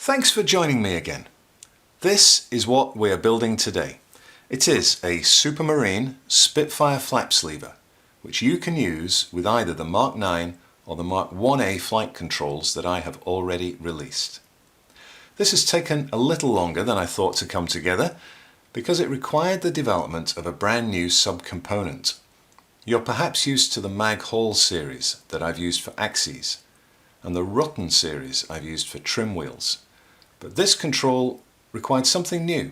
Thanks for joining me again. This is what we are building today. It is a Supermarine Spitfire flap sleever, which you can use with either the Mark 9 or the Mark 1A flight controls that I have already released. This has taken a little longer than I thought to come together because it required the development of a brand new subcomponent. You're perhaps used to the Mag Hall series that I've used for axes and the Rutten series I've used for trim wheels. But this control required something new.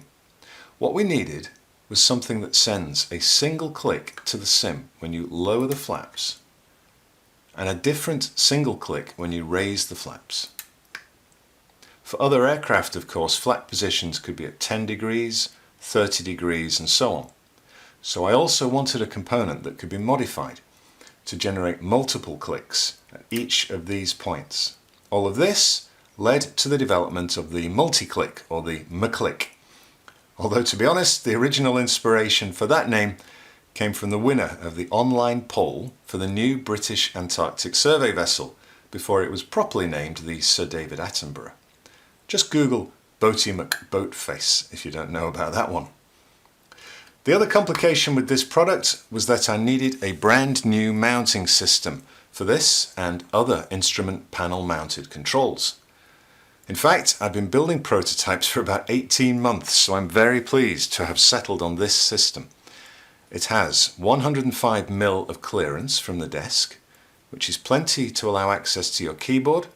What we needed was something that sends a single click to the sim when you lower the flaps and a different single click when you raise the flaps. For other aircraft, of course, flap positions could be at 10 degrees, 30 degrees and so on. So I also wanted a component that could be modified to generate multiple clicks at each of these points. All of this led to the development of the multi-click or the McClick. Although to be honest, the original inspiration for that name came from the winner of the online poll for the new British Antarctic survey vessel before it was properly named the Sir David Attenborough. Just Google Boaty McBoatface if you don't know about that one. The other complication with this product was that I needed a brand new mounting system for this and other instrument panel mounted controls. In fact, I've been building prototypes for about 18 months, so I'm very pleased to have settled on this system. It has 105mm of clearance from the desk, which is plenty to allow access to your keyboard.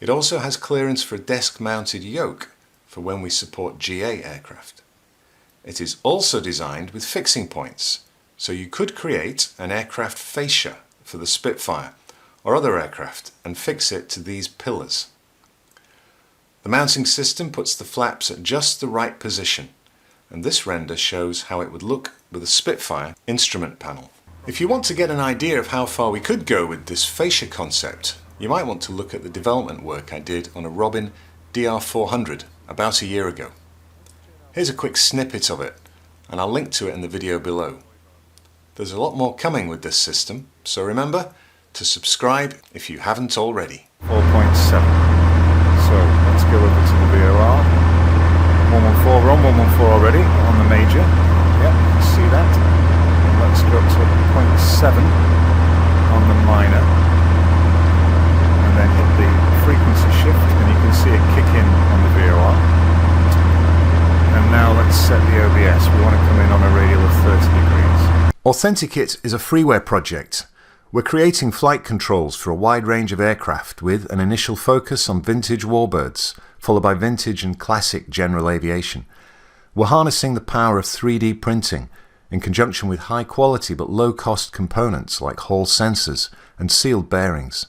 It also has clearance for a desk-mounted yoke for when we support GA aircraft. It is also designed with fixing points, so you could create an aircraft fascia for the Spitfire or other aircraft and fix it to these pillars. The mounting system puts the flaps at just the right position, and this render shows how it would look with a Spitfire instrument panel. If you want to get an idea of how far we could go with this fascia concept, you might want to look at the development work I did on a Robin DR400 about a year ago. Here's a quick snippet of it, and I'll link to it in the video below. There's a lot more coming with this system, so remember to subscribe if you haven't already. 4.7. So let's go over to the VOR. 114, we're on 114 already on the major. Yeah, you can see that. And let's go up to 0.7 on the minor. And then hit the frequency shift and you can see it kick in on the VOR. And now let's set the OBS. We want to come in on a radial of 30 degrees. AuthentiKit is a freeware project. We're creating flight controls for a wide range of aircraft with an initial focus on vintage warbirds, followed by vintage and classic general aviation. We're harnessing the power of 3D printing in conjunction with high quality but low cost components like Hall sensors and sealed bearings.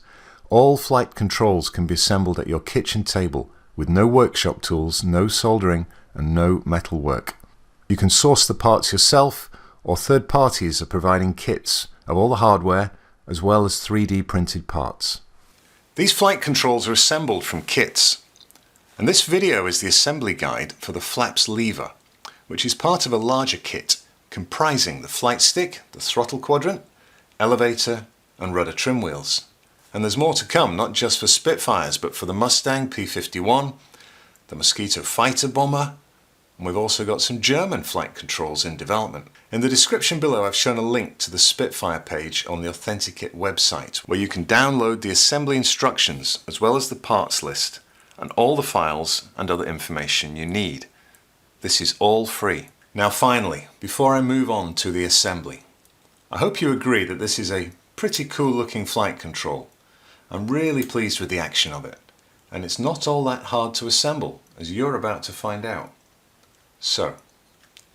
All flight controls can be assembled at your kitchen table with no workshop tools, no soldering and no metal work. You can source the parts yourself or third parties are providing kits of all the hardware as well as 3D printed parts. These flight controls are assembled from kits, and this video is the assembly guide for the flaps lever, which is part of a larger kit comprising the flight stick, the throttle quadrant, elevator and rudder trim wheels. And there's more to come, not just for Spitfires but for the Mustang P-51, the Mosquito fighter bomber, and we've also got some German flight controls in development. In the description below I've shown a link to the Spitfire page on the AuthentiKit website where you can download the assembly instructions as well as the parts list and all the files and other information you need. This is all free. Now finally, before I move on to the assembly, I hope you agree that this is a pretty cool looking flight control. I'm really pleased with the action of it, and it's not all that hard to assemble, as you're about to find out. So,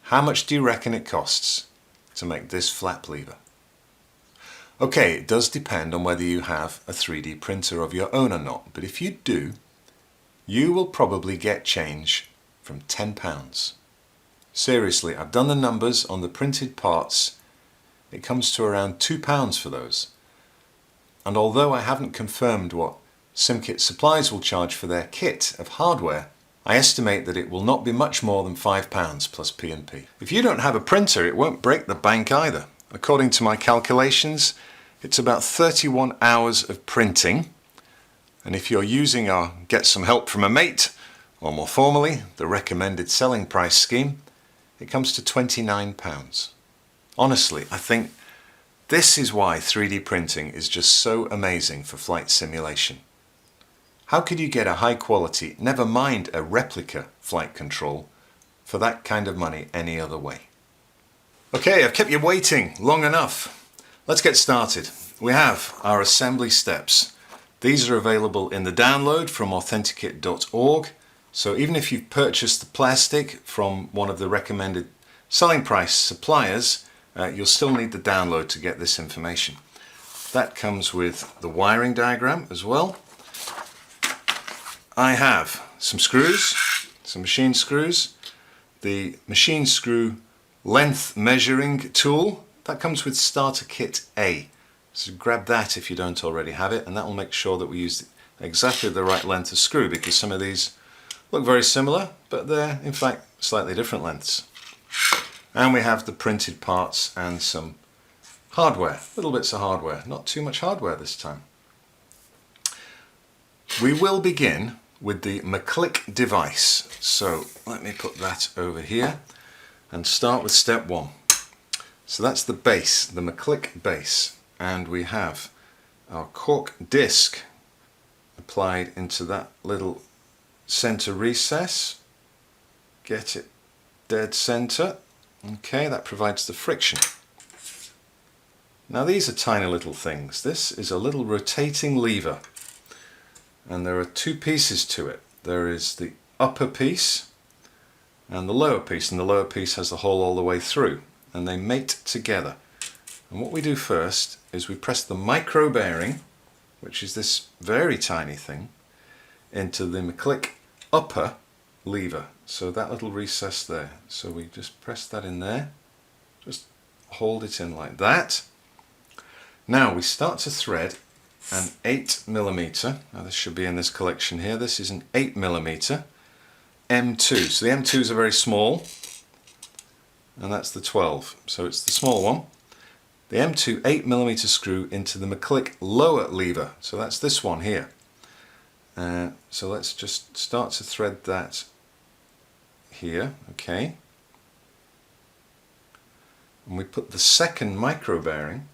how much do you reckon it costs to make this flap lever? Okay, it does depend on whether you have a 3D printer of your own or not, but if you do, you will probably get change from £10. Seriously, I've done the numbers on the printed parts. It comes to around £2 for those. And although I haven't confirmed what SimKit Supplies will charge for their kit of hardware, I estimate that it will not be much more than £5 plus P&P. If you don't have a printer, it won't break the bank either. According to my calculations, it's about 31 hours of printing, and if you're using our Get Some Help from a Mate or more formally, the recommended selling price scheme, it comes to £29. Honestly, I think this is why 3D printing is just so amazing for flight simulation. How could you get a high quality, never mind a replica flight control, for that kind of money any other way? Okay, I've kept you waiting long enough. Let's get started. We have our assembly steps. These are available in the download from authentikit.org. So even if you've purchased the plastic from one of the recommended selling price suppliers, you'll still need the download to get this information. That comes with the wiring diagram as well. I have some screws, some machine screws, the machine screw length measuring tool. That comes with Starter Kit A. So grab that if you don't already have it, and that will make sure that we use exactly the right length of screw, because some of these look very similar, but they're in fact slightly different lengths. And we have the printed parts and some hardware, little bits of hardware, not too much hardware this time. We will begin with the McClick device. So let me put that over here and start with step one. So that's the base, the McClick base, and we have our cork disc applied into that little center recess. Get it dead center. Okay, that provides the friction. Now these are tiny little things. This is a little rotating lever, and there are two pieces to it. There is the upper piece and the lower piece, and the lower piece has the hole all the way through, and they mate together. And what we do first is we press the micro bearing, which is this very tiny thing, into the McClick upper lever. So that little recess there. So we just press that in there, just hold it in like that. Now we start to thread an 8mm. Now this should be in this collection here. This is an 8mm M2. So the M2s are very small, and that's the 12. So it's the small one. The M2 8mm screw into the McClick lower lever. So that's this one here. So let's just start to thread that here, okay. And we put the second micro bearing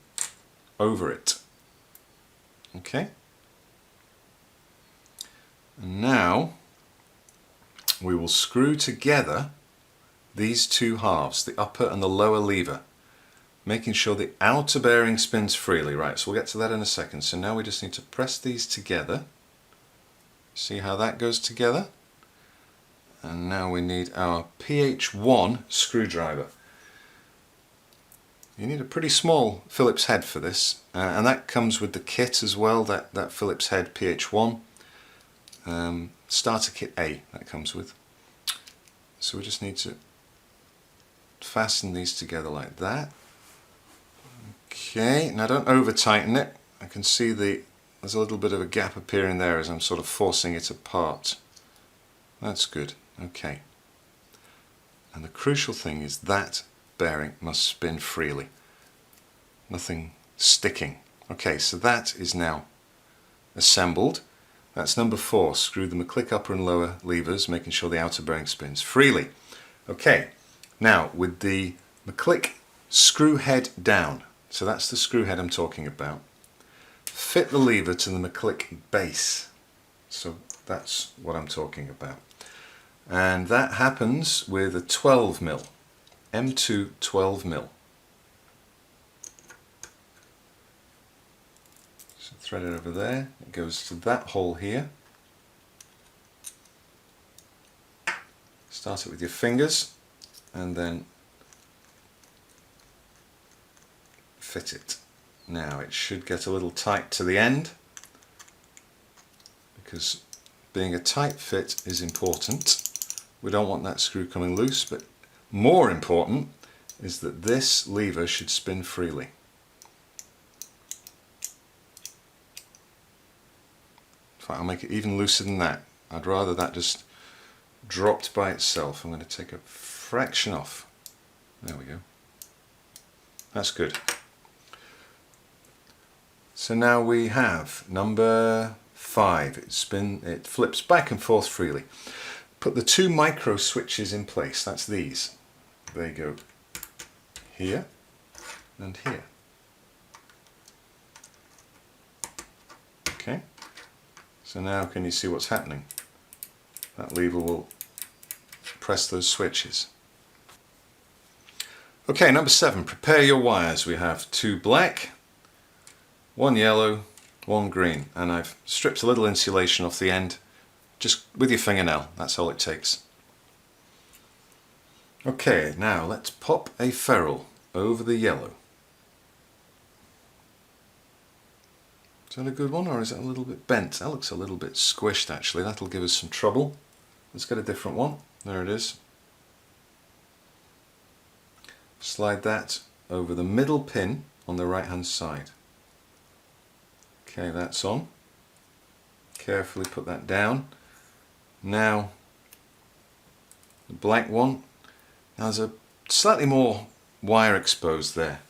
over it, okay. And now we will screw together these two halves, the upper and the lower lever, making sure the outer bearing spins freely. Right, so we'll get to that in a second. So now we just need to press these together. See how that goes together? And now we need our PH1 screwdriver. You need a pretty small Phillips head for this, and that comes with the kit as well, that Phillips head PH1. Starter Kit A, that comes with. So we just need to fasten these together like that. Okay, now don't over tighten it. I can see there's a little bit of a gap appearing there as I'm sort of forcing it apart. That's good, okay. And the crucial thing is that bearing must spin freely. Nothing sticking. Okay, so that is now assembled. That's number 4. Screw the McClick upper and lower levers, making sure the outer bearing spins freely. Okay, now with the McClick screw head down, so that's the screw head I'm talking about, fit the lever to the McClick base. So that's what I'm talking about. And that happens with a 12mm, M2 12mm. So thread it over there, it goes to that hole here. Start it with your fingers and then fit it. Now it should get a little tight to the end, because being a tight fit is important. We don't want that screw coming loose, but more important is that this lever should spin freely. In fact, I'll make it even looser than that. I'd rather that just dropped by itself. I'm going to take a fraction off. There we go. That's good. So now we have number 5. It flips back and forth freely. put the two micro switches in place. That's these. They go here and here. Okay, so now can you see what's happening? That lever will press those switches. Okay, number 7, prepare your wires. We have 2 black, 1 yellow, 1 green, and I've stripped a little insulation off the end, just with your fingernail, that's all it takes. Okay, now let's pop a ferrule over the yellow. Is that a good one, or is that a little bit bent? That looks a little bit squished actually, that'll give us some trouble. Let's get a different one. There it is. Slide that over the middle pin on the right hand side. Okay, that's on. Carefully put that down. Now the black one. Now there's a slightly more wire exposed there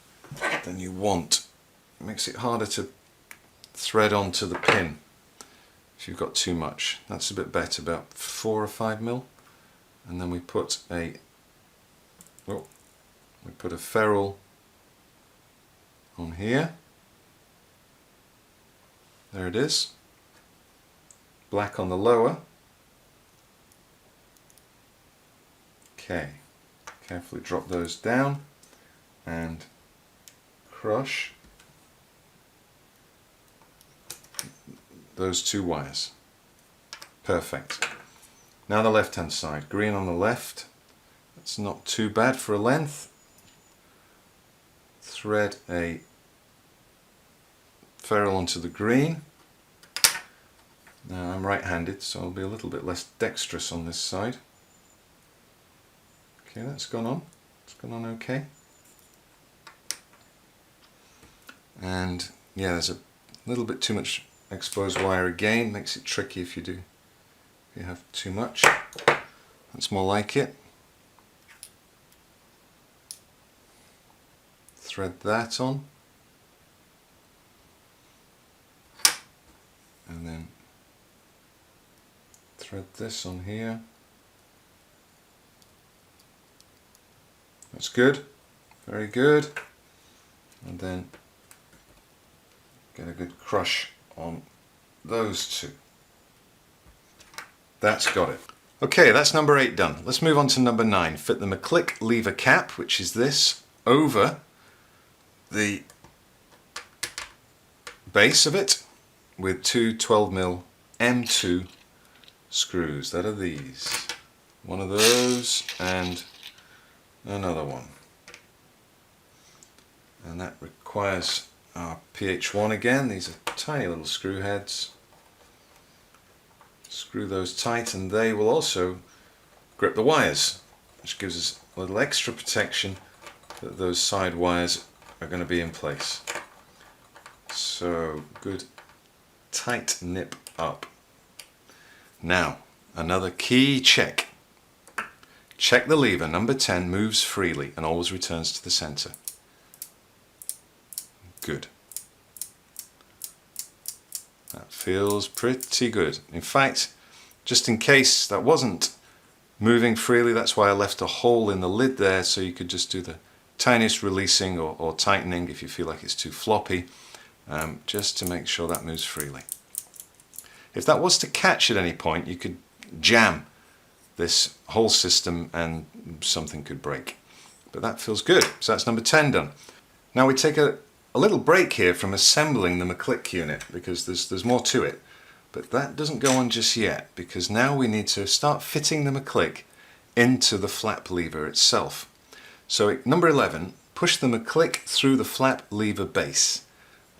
than you want. It makes it harder to thread onto the pin if you've got too much. That's a bit better, about 4 or 5 mil. And then we put a ferrule on here. There it is. Black on the lower. Okay, carefully drop those down and crush those 2 wires. Perfect. Now the left hand side, green on the left. That's not too bad for a length. Thread a ferrule onto the green. Now I'm right-handed, so I'll be a little bit less dexterous on this side. Okay, that's gone on. It's gone on okay. And yeah, there's a little bit too much exposed wire again. Makes it tricky if you have too much. That's more like it. Thread that on. And then thread this on here. That's good, very good. And then get a good crush on those 2. That's got it. Okay, that's number 8 done. Let's move on to number 9. Fit the McClick lever cap, which is this, over the base of it with 2 12mm M2 screws. That are these. One of those and another one. And that requires our PH1 again. These are tiny little screw heads. Screw those tight and they will also grip the wires, which gives us a little extra protection that those side wires are going to be in place. So good tight nip up. Now another key check. Check the lever, number 10 moves freely and always returns to the center. Good. That feels pretty good. In fact, just in case that wasn't moving freely, that's why I left a hole in the lid there, so you could just do the tiniest releasing or tightening if you feel like it's too floppy, just to make sure that moves freely. If that was to catch at any point, you could jam this whole system and something could break. But that feels good. So that's number 10 done. Now we take a little break here from assembling the McClick unit because there's more to it. But that doesn't go on just yet, because now we need to start fitting the McClick into the flap lever itself. So number 11, push the McClick through the flap lever base.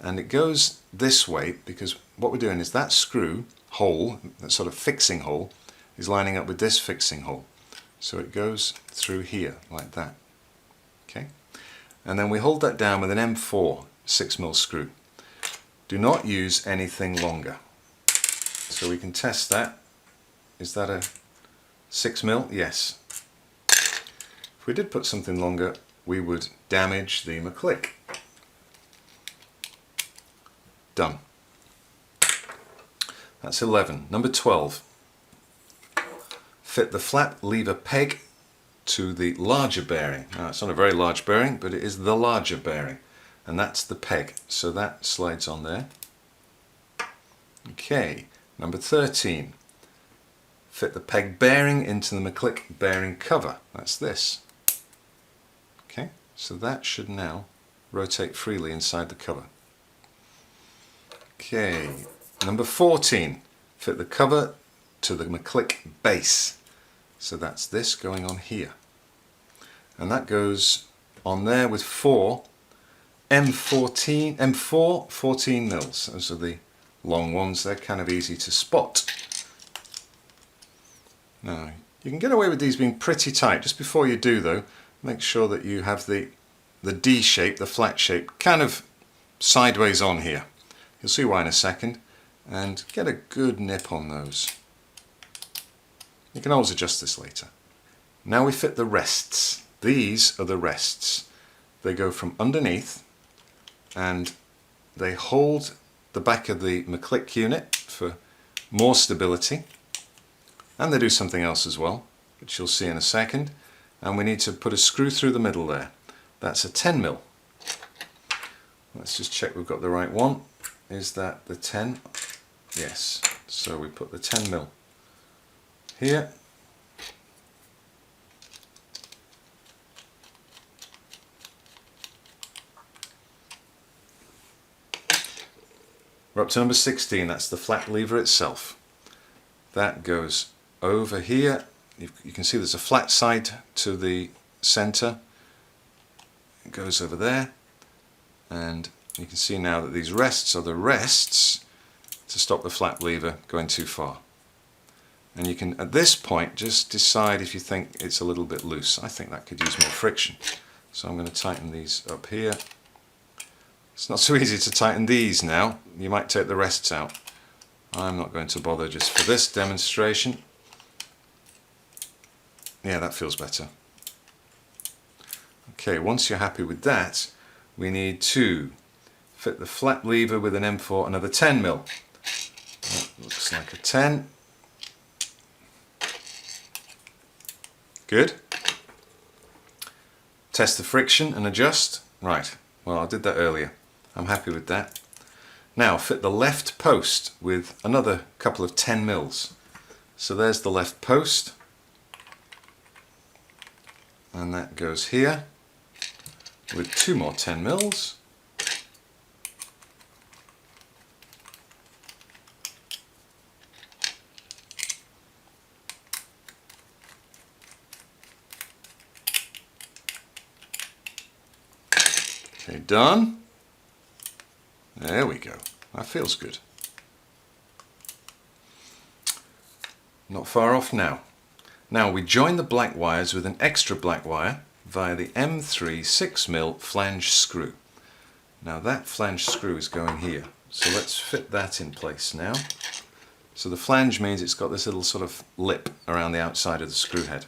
And it goes this way because what we're doing is that screw hole, that sort of fixing hole, is lining up with this fixing hole. So it goes through here like that. Okay? And then we hold that down with an M4 6mm screw. Do not use anything longer. So we can test that. Is that a 6mm? Yes. If we did put something longer, we would damage the McClick. Done. That's 11. Number 12. fit the flap lever peg to the larger bearing. Now it's not a very large bearing, but it is the larger bearing, and that's the peg, so that slides on there. Okay, number 13. Fit the peg bearing into the McClick bearing cover. That's this. Okay, so that should now rotate freely inside the cover. Okay, number 14. Fit the cover to the McClick base. So that's this going on here. And that goes on there with 4 M4 14 mils. Those are the long ones. They're kind of easy to spot. Now, you can get away with these being pretty tight. Just before you do though, make sure that you have the D shape, the flat shape, kind of sideways on here. You'll see why in a second. And get a good nip on those. You can always adjust this later. Now we fit the rests. These are the rests. They go from underneath and they hold the back of the McClick unit for more stability. And they do something else as well, which you'll see in a second. And we need to put a screw through the middle there. That's a 10 mil. Let's just check we've got the right one. Is that the 10? Yes. So we put the 10 mil here. We're up to number 16, that's the flap lever itself. That goes over here. You can see there's a flat side to the center. It goes over there. And you can see now that these rests are the rests to stop the flap lever going too far. And you can, at this point, just decide if you think it's a little bit loose. I think that could use more friction. So I'm going to tighten these up here. It's not so easy to tighten these now. You might take the rests out. I'm not going to bother just for this demonstration. Yeah, that feels better. Okay, once you're happy with that, we need to fit the flap lever with an M4, another 10 mil. That looks like a 10. Good. Test the friction and adjust. Right, well I did that earlier. I'm happy with that. Now fit the left post with another couple of 10 mils. So there's the left post. And that goes here with 2 more 10 mils. Okay, done. There we go. That feels good. Not far off now. Now we join the black wires with an extra black wire via the M3 6mm flange screw. Now that flange screw is going here. So let's fit that in place now. So the flange means it's got this little sort of lip around the outside of the screw head.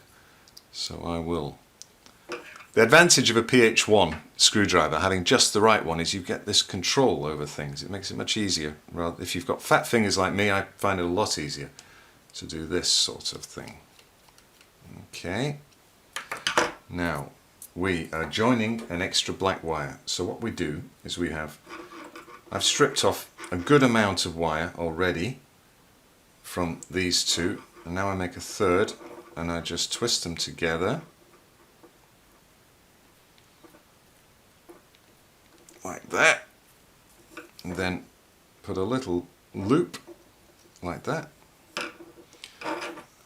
So I will. The advantage of a PH1 screwdriver, having just the right one, is you get this control over things. It makes it much easier. If you've got fat fingers like me, I find it a lot easier to do this sort of thing. Okay. Now we are joining an extra black wire. So what we do is I've stripped off a good amount of wire already from these two, and now I make a third and I just twist them together. Like that, and then put a little loop like that,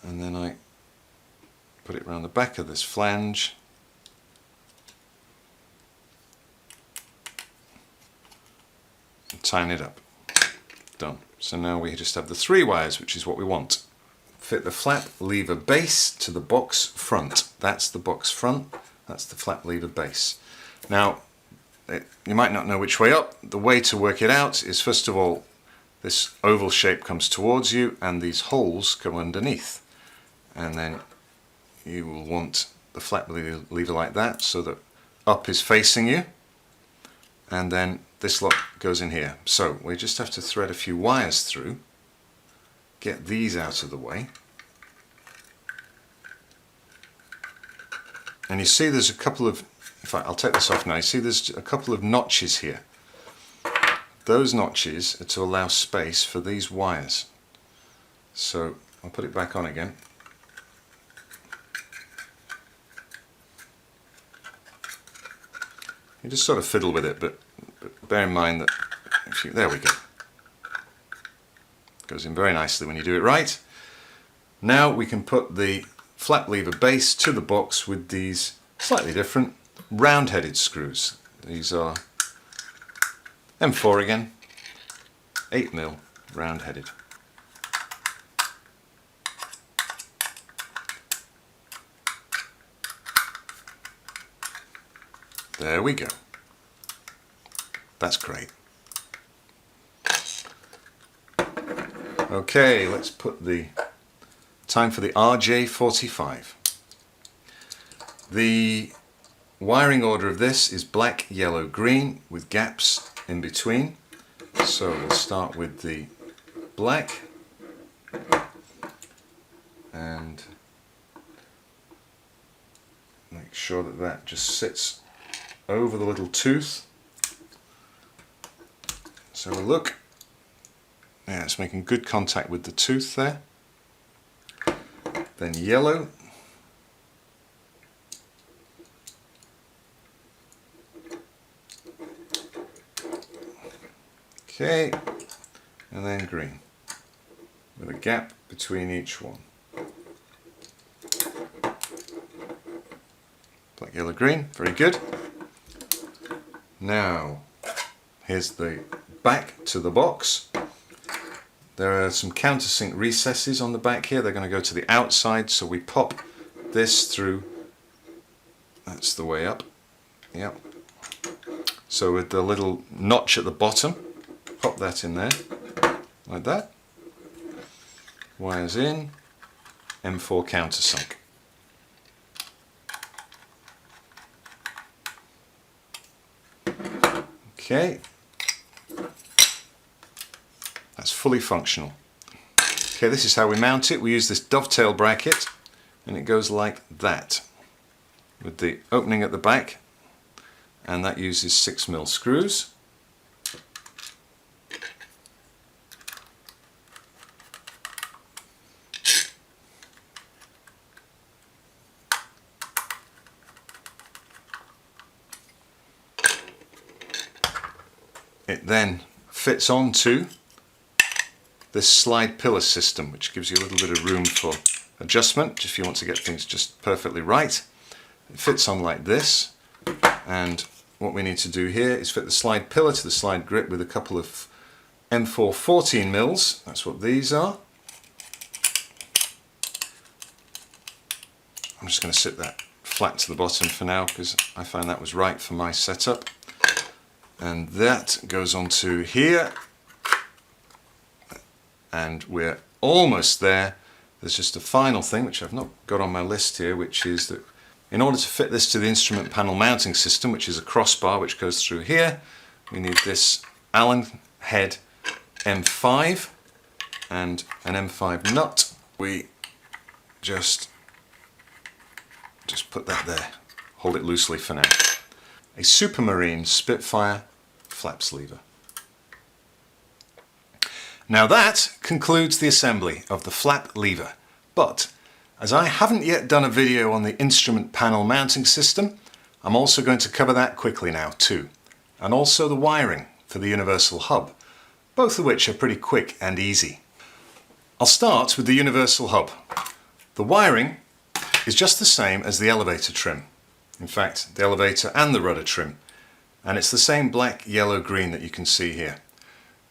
and then I put it around the back of this flange, and tighten it up. Done. So now we just have the 3 wires, which is what we want. Fit the flap lever base to the box front. That's the box front, that's the flap lever base. Now you might not know which way up. The way to work it out is, first of all, this oval shape comes towards you and these holes come underneath, and then you will want the flap lever like that, so that up is facing you, and then this lot goes in here. So we just have to thread a few wires through, get these out of the way, And you see there's a couple of, in fact I'll take this off now, you see there's a couple of notches here. Those notches are to allow space for these wires. So I'll put it back on again. You just sort of fiddle with it, but bear in mind that if you, there we go. Goes in very nicely when you do it right. Now we can put the flap lever base to the box with these slightly different round-headed screws. These are M4 again, 8mm round-headed. There we go. That's great. Okay, let's put the time for the RJ45. The wiring order of this is black, yellow, green with gaps in between. So we'll start with the black and make sure that that just sits over the little tooth. So we'll look. Yeah, it's making good contact with the tooth there. Then yellow. Okay, and then green, with a gap between each one. Black, yellow, green, very good. Now, here's the back to the box. There are some countersink recesses on the back here. They're going to go to the outside, so we pop this through. That's the way up. Yep. So with the little notch at the bottom, pop that in there, like that. Wires in, M4 countersunk. Okay. That's fully functional. Okay, this is how we mount it. We use this dovetail bracket and it goes like that with the opening at the back, and that uses 6mm screws. It then fits onto this slide pillar system, which gives you a little bit of room for adjustment if you want to get things just perfectly right. It fits on like this, and what we need to do here is fit the slide pillar to the slide grip with a couple of M4 14mm. That's what these are. I'm just going to sit that flat to the bottom for now because I find that was right for my setup. And that goes onto here, and we're almost there. There's just a final thing which I've not got on my list here, which is that in order to fit this to the instrument panel mounting system, which is a crossbar which goes through here, we need this Allen head M5 and an M5 nut. We just put that there, hold it loosely for now. A Supermarine Spitfire flap sleever. Now that concludes the assembly of the flap lever, but as I haven't yet done a video on the instrument panel mounting system, I'm also going to cover that quickly now too, and also the wiring for the universal hub, both of which are pretty quick and easy. I'll start with the universal hub. The wiring is just the same as the elevator trim. In fact, the elevator and the rudder trim. And it's the same black, yellow, green that you can see here.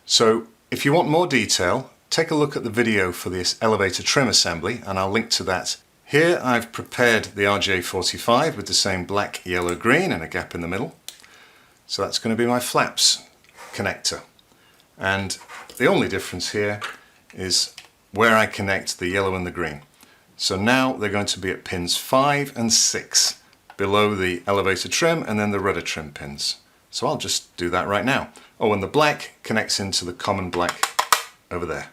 So if you want more detail, take a look at the video for this elevator trim assembly and I'll link to that. Here I've prepared the RJ45 with the same black, yellow, green and a gap in the middle. So that's going to be my flaps connector. And the only difference here is where I connect the yellow and the green. So now they're going to be at pins 5 and 6. Below the elevator trim and then the rudder trim pins. So I'll just do that right now. Oh, and the black connects into the common black over there.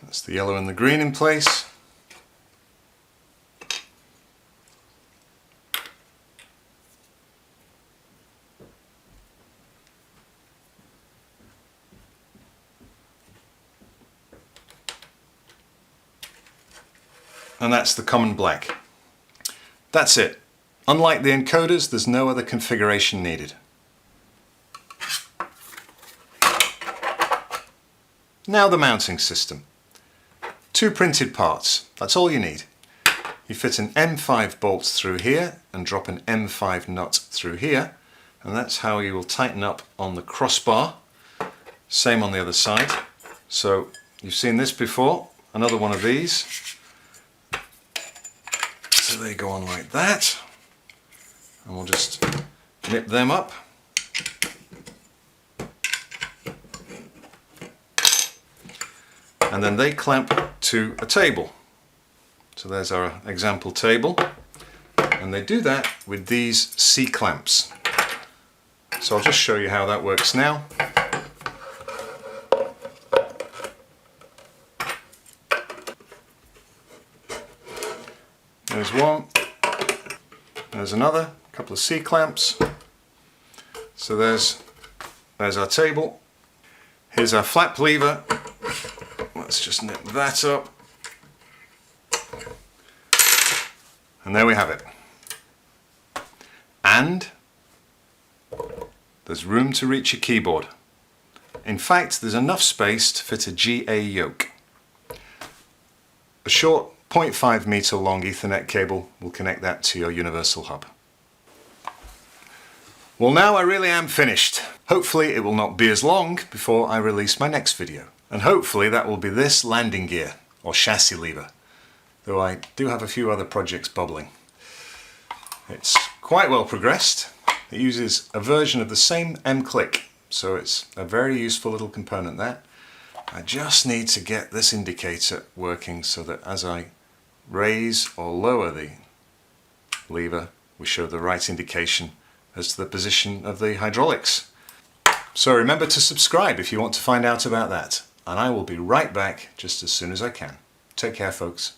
That's the yellow and the green in place. And that's the common black. That's it. Unlike the encoders, there's no other configuration needed. Now the mounting system. 2 printed parts, that's all you need. You fit an M5 bolt through here and drop an M5 nut through here, and that's how you will tighten up on the crossbar. Same on the other side. So you've seen this before, another one of these. So they go on like that, and we'll just nip them up. And then they clamp to a table. So there's our example table, and they do that with these C-clamps. So I'll just show you how that works now. There's one, there's another, a couple of C-clamps. So there's our table. Here's our flap lever. Let's just nip that up. And there we have it. And there's room to reach your keyboard. In fact, there's enough space to fit a GA yoke. A short 0.5 meter long Ethernet cable will connect that to your universal hub. Well, now I really am finished. Hopefully it will not be as long before I release my next video. And hopefully that will be this landing gear or chassis lever, though I do have a few other projects bubbling. It's quite well progressed. It uses a version of the same M-click, so it's a very useful little component there. I just need to get this indicator working so that as I raise or lower the lever, we show the right indication as to the position of the hydraulics. So remember to subscribe if you want to find out about that, and I will be right back just as soon as I can. Take care, folks.